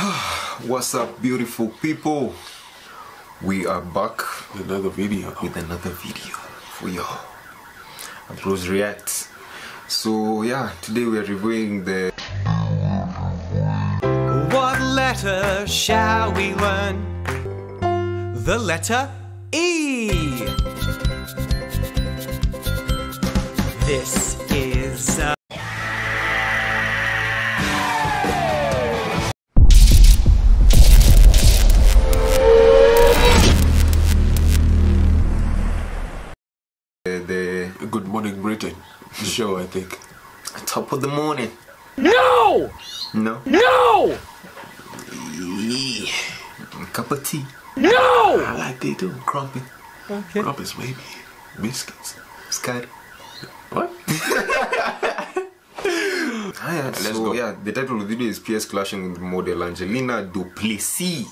What's up, beautiful people? We are back with another video for y'all. Bros React. So yeah, today we are reviewing the What letter shall we learn? The letter E. This is the Good Morning Britain show, I think. top of the morning. No! No? No! Yeah. Cup of tea. No! I like they do. Crumpet. Okay. Crumpets, maybe. Biscuits. Scott. What? Let's go. Yeah, the title of the video is PS clashing with model Angelina Duplessis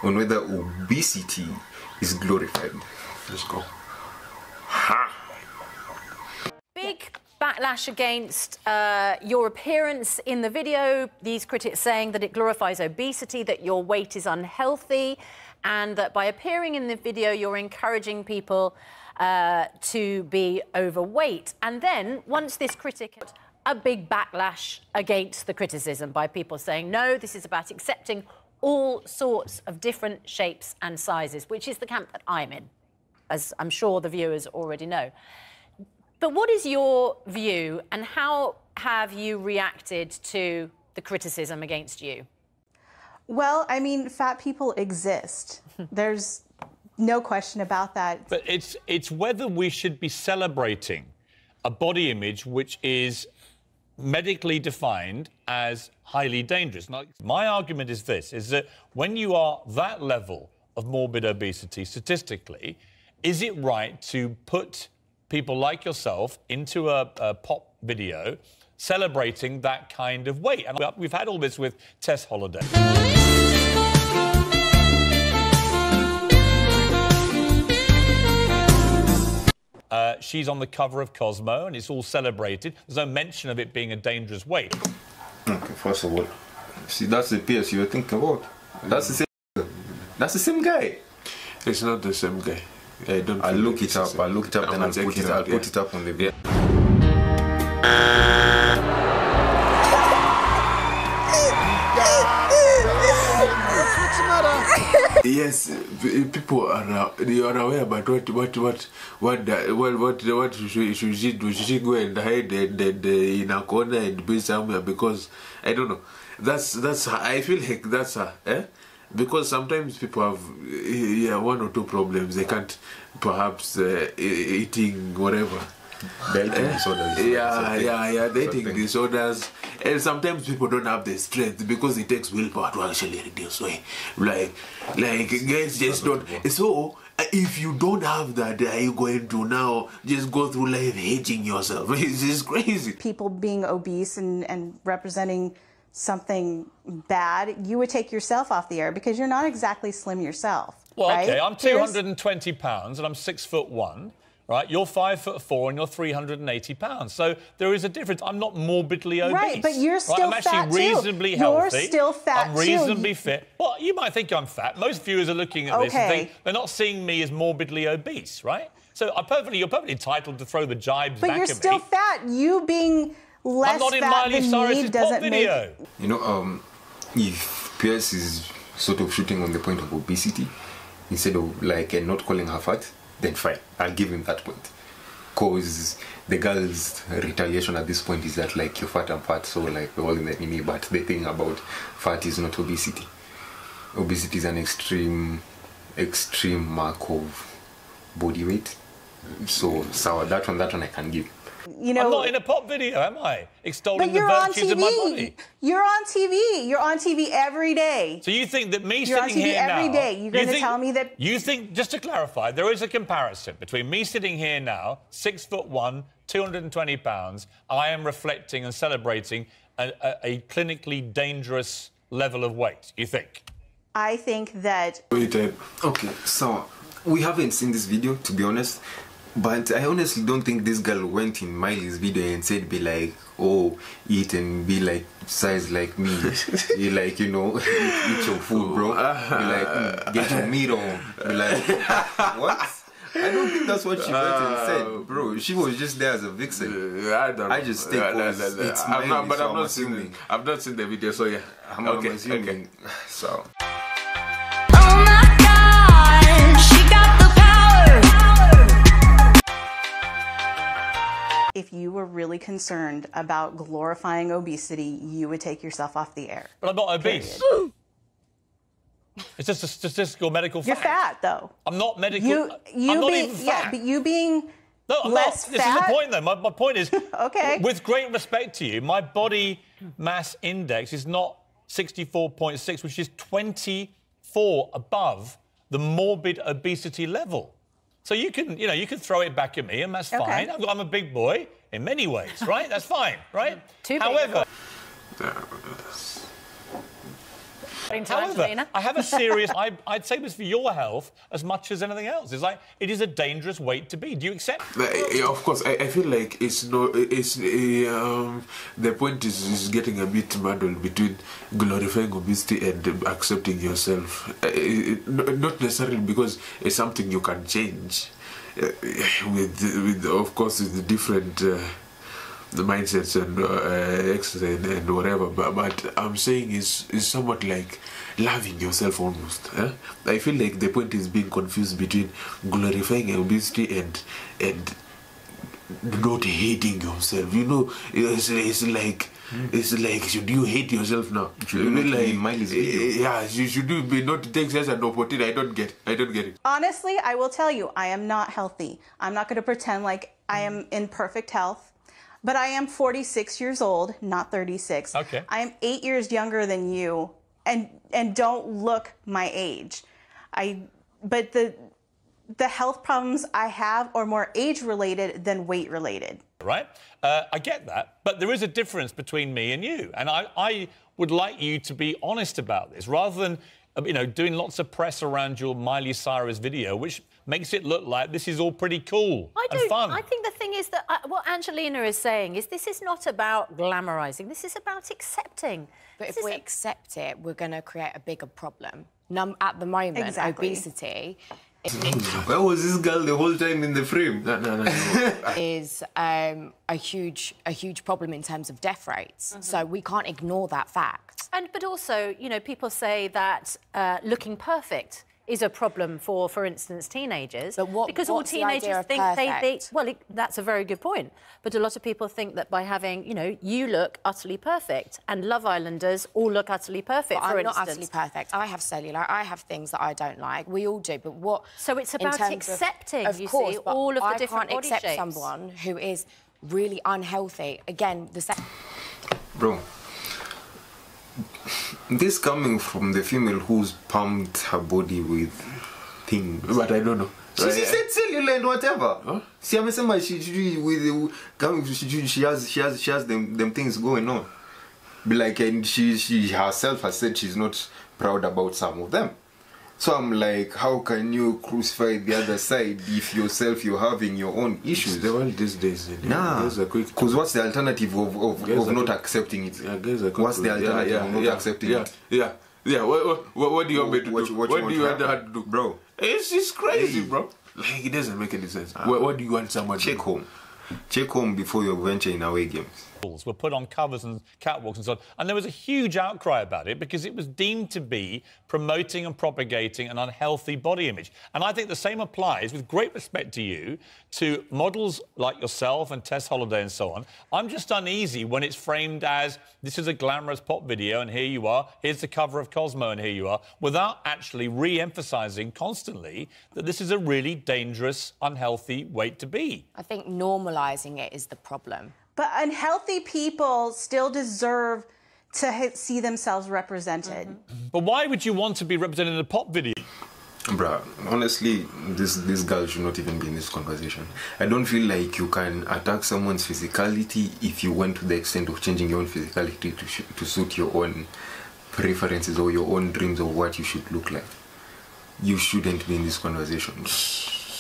on whether obesity is glorified. Let's go. Big backlash against your appearance in the video. These critics saying that it glorifies obesity, that your weight is unhealthy, and that by appearing in the video, you're encouraging people to be overweight. And then, once this critic had a big backlash against the criticism by people saying, no, this is about accepting all sorts of different shapes and sizes, which is the camp that I'm in, as I'm sure the viewers already know. But what is your view, and how have you reacted to the criticism against you? Well, I mean, fat people exist. There's no question about that. But it's whether we should be celebrating a body image which is medically defined as highly dangerous. Now, my argument is this, is that when you are that level of morbid obesity, statistically, is it right to put people like yourself into a pop video celebrating that kind of weight? And we've had all this with Tess Holliday. She's on the cover of Cosmo, and it's all celebrated. There's no mention of it being a dangerous weight. Okay, first of all, see, that's the PS you were thinking about. That's the same. That's the same guy. It's not the same guy. I'll look it up. Then I'll put it up on the video. Yes, people are aware about what should she do? Should she go and hide in a corner and be somewhere? Because I don't know. That's I feel like that's her. Because sometimes people have one or two problems. They can't perhaps eating whatever. The eating disorders. The eating disorders. And sometimes people don't have the strength because it takes willpower to actually reduce weight. Like guys just don't. So if you don't have that, are you going to now just go through life hating yourself? It's just crazy. People being obese and representing something bad, you would take yourself off the air because you're not exactly slim yourself. Well, right? okay, I'm 220 pounds and I'm 6'1". Right, you're 5'4" and you're 380 pounds. So there is a difference. I'm not morbidly obese. Right, but you're still I'm fat actually reasonably healthy. You're still fat I'm reasonably fit. Well, you might think I'm fat. Most viewers are looking at this and think they're not seeing me as morbidly obese, right? So you're perfectly entitled to throw the jibes back at me. But you're still fat. You being less fat than me doesn't make... You know, if Pierce is sort of shooting on the point of obesity, instead of like not calling her fat, then fine, I'll give him that point. Because the girl's retaliation at this point is that like you're fat, I'm fat, so like we're all in the enemy. But the thing about fat is not obesity. Obesity is an extreme mark of body weight. So that one I can give. You know, I'm not in a pop video, am I? Extolling the you're on virtues TV. of my body. You're on TV. You're on TV every day. So you think that me You're sitting here now... You're on TV every day. You're going to tell me that... You think, just to clarify, there is a comparison between me sitting here now, 6'1", 220 pounds, I am reflecting and celebrating a clinically dangerous level of weight, you think? I think that... Okay, so we haven't seen this video, to be honest. But I honestly don't think this girl went in Miley's video and said, be like, oh, eat and be like size like me. You like, you know, eat your food, bro. Be like, get your meat on. Be like, what? I don't think that's what she went and said, bro. She was just there as a vixen. I just think it's Miley, but so I'm not assuming. I've not seen the video, so yeah. I'm assuming. Okay. So. Oh my God, she got the power. If you were really concerned about glorifying obesity, you would take yourself off the air. But I'm not obese. It's just a statistical medical fact. You're fat, though. I'm not medical. I'm not even fat. Yeah, but you being no, I'm less not. This fat. is the point, though. My point is, okay. With great respect to you, my body mass index is not 64.6, which is 24 above the morbid obesity level. So you can throw it back at me, and that's fine. I'm a big boy in many ways, right? That's fine, right? However. However, I have a serious... I'd say this for your health as much as anything else. It's like, it is a dangerous weight to be. Do you accept? Yeah, of course. I feel like it's no... the point is getting a bit muddled between glorifying obesity and accepting yourself. Not necessarily because it's something you can change. With of course, with the different... the mindsets and exercise and whatever, but I'm saying is somewhat like loving yourself almost. I feel like the point is being confused between glorifying obesity and not hating yourself. You know, it's like should you hate yourself now? Should you be not take as an opportunity? I don't get it. Honestly, I will tell you, I am not healthy. I'm not going to pretend like I am in perfect health. But I am 46 years old, not 36. Okay. I am 8 years younger than you, and don't look my age. But the health problems I have are more age-related than weight-related. Right? I get that, but there is a difference between me and you, and I would like you to be honest about this, rather than doing lots of press around your Miley Cyrus video, which makes it look like this is all pretty cool and fun. I think the thing is that what Angelina is saying is this is not about glamorising. This is about accepting. But if we accept it, we're going to create a bigger problem. At the moment, obesity... Where was this girl the whole time in the frame? No. is a huge problem in terms of death rates. So we can't ignore that fact. But also, people say that looking perfect is a problem for instance, teenagers. But because all teenagers think that's a very good point. But a lot of people think that by having, you look utterly perfect, and Love Islanders all look utterly perfect, for instance. I'm not utterly perfect. I have cellulite. I have things that I don't like. We all do. But what... So it's about accepting, of course, you see, all of the different body shapes. I can't accept someone who is really unhealthy. Again, Bro. This coming from the female who's pumped her body with things. But I don't know. She said cellular and whatever. Huh? See, I'm saying she has them things going on. But like, and she herself has said she's not proud about some of them. So I'm like, how can you crucify the other side if yourself you're having your own issues? The world these days. Nah, because what's the alternative of not accepting it? What's the alternative of not accepting it? Yeah. What do you want me to do? What do you want her to do, bro? It's crazy, bro. Like, it doesn't make any sense. What do you want someone to do? Check home before you venture in away games. Were put on covers and catwalks and so on, and there was a huge outcry about it because it was deemed to be promoting and propagating an unhealthy body image. And I think the same applies, with great respect to you, to models like yourself and Tess Holliday and so on. I'm just uneasy when it's framed as this is a glamorous pop video and here you are, here's the cover of Cosmo and here you are, without actually re-emphasising constantly that this is a really dangerous, unhealthy weight to be. I think normalising it is the problem. But unhealthy people still deserve to see themselves represented. But why would you want to be represented in a pop video? Bruh, honestly, this girl should not even be in this conversation. I don't feel like you can attack someone's physicality if you went to the extent of changing your own physicality to suit your own preferences or your own dreams of what you should look like. You shouldn't be in this conversation.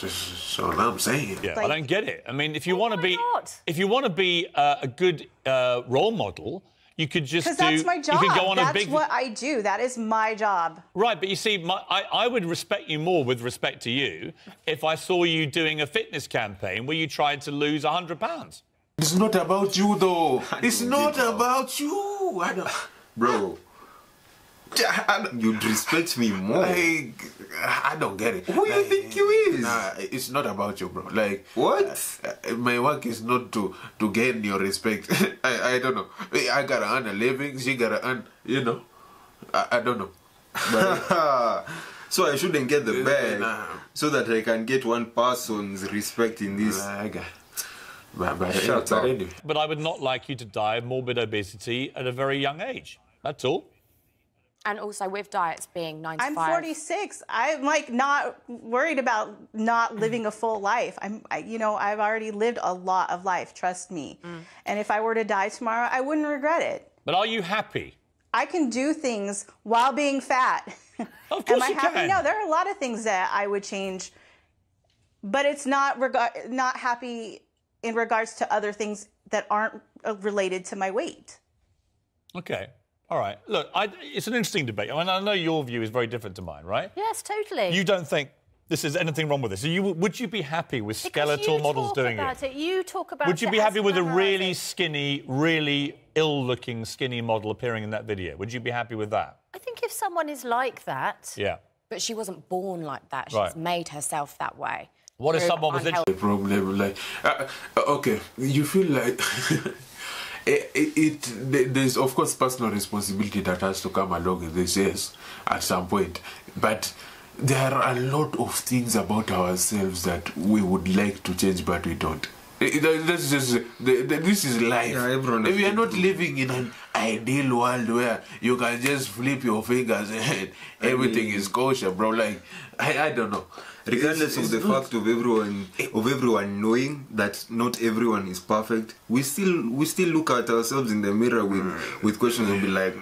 That's all I'm saying. Yeah, I don't get it. I mean, if you want to be, not? if you want to be a good role model, you could just Because that's my job. You could go on that's a big. what I do. That is my job. Right, but you see, I would respect you more with respect to you if I saw you doing a fitness campaign where you tried to lose 100 pounds. It's not about you, though. It's not about you. I don't... Bro, you'd respect me more. I don't get it. Who you think you is? Nah, it's not about you, bro. Like What? My work is not to gain your respect. I don't know. I gotta earn a living. She gotta earn. You know. I don't know. But, so I shouldn't get the bag Nah. so that I can get one person's respect in this. Shut up. Anyway. But I would not like you to die of morbid obesity at a very young age. That's all. And also with diets being 95. I'm 46. I'm like not worried about not living a full life. I've already lived a lot of life, trust me. And if I were to die tomorrow, I wouldn't regret it. But are you happy? I can do things while being fat. Of course Am I you happy? can. No, there are a lot of things that I would change, but it's not happy in regards to other things that aren't related to my weight. Okay. All right. Look, it's an interesting debate. I mean, I know your view is very different to mine, right? Yes, totally. You don't think there's anything wrong with this. So would you be happy with skeletal models doing it? You talk about Would you it be as happy with a really glamorizing. skinny, really ill-looking skinny model appearing in that video? Would you be happy with that? I think if someone is like that, Yeah. But she wasn't born like that. She's Right. made herself that way. What if Through someone was unhealthy- The problem, like, okay, you feel like there's of course personal responsibility that has to come along with this, yes, at some point, but there are a lot of things about ourselves that we would like to change, but we don't. This is life. Yeah, everyone has We are not to- living in an ideal world where you can just flip your fingers and everything is kosher, bro. Like, I don't know. Regardless of the fact of everyone knowing that not everyone is perfect, we still look at ourselves in the mirror with questions and be like,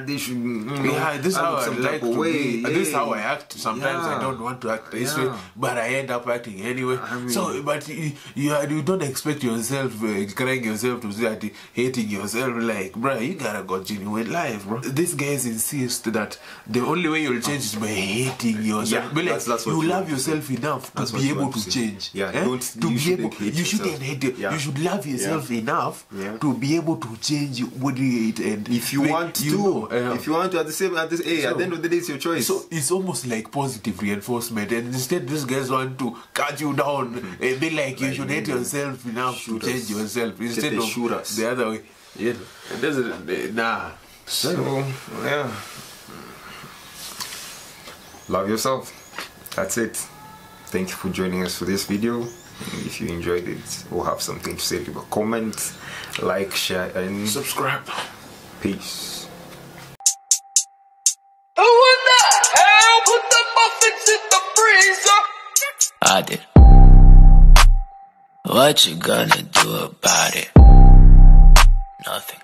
they should. Yeah, this is how I some like type to of way. be. This is how I Yeah. act. Sometimes I Yeah. don't want to act this Yeah. way, but I end up acting anyway. I mean- So, but you don't expect yourself crying yourself to start hating yourself. Like, bro, you gotta continue with life, bro. These guys insist that the only way you'll change is by hating yourself. Yeah, Be like, that's what you you love want to yourself enough That's to what be you able want to to say. change. Yeah, Eh? don't- To you be shouldn't able, hate you shouldn't yourself. hate it. Yeah. You should love yourself enough Yeah. to be able to change what you hate. And If you like, want to, know, if you want to, at the end of the day, it's your choice. so it's almost like positive reinforcement, and instead these guys want to cut you down and be like you should hate yourself enough to Shoot change us. yourself instead They of shoot us. the other way. Yeah, it doesn't. Nah. So, yeah. Love yourself. That's it. Thank you for joining us for this video. If you enjoyed it or have something to say, leave a comment, like, share, and Subscribe. peace. Who in the hell put the muffins in the freezer? I did. What you gonna do about it? Nothing.